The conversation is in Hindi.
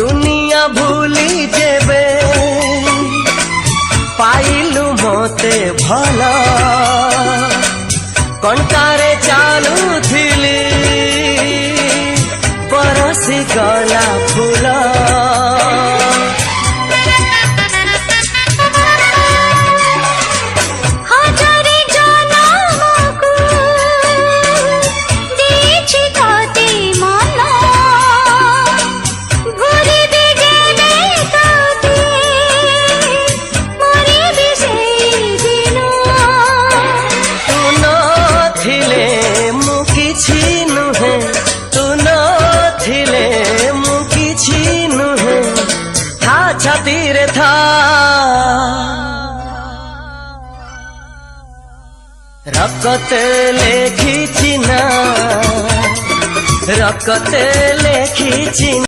दुनिया भूली जेबे पाइलु मते भला कंटारे चालू थिली बरसी गला फूला छातीरे था रकते लेखी चिना रकते लेखी चिना।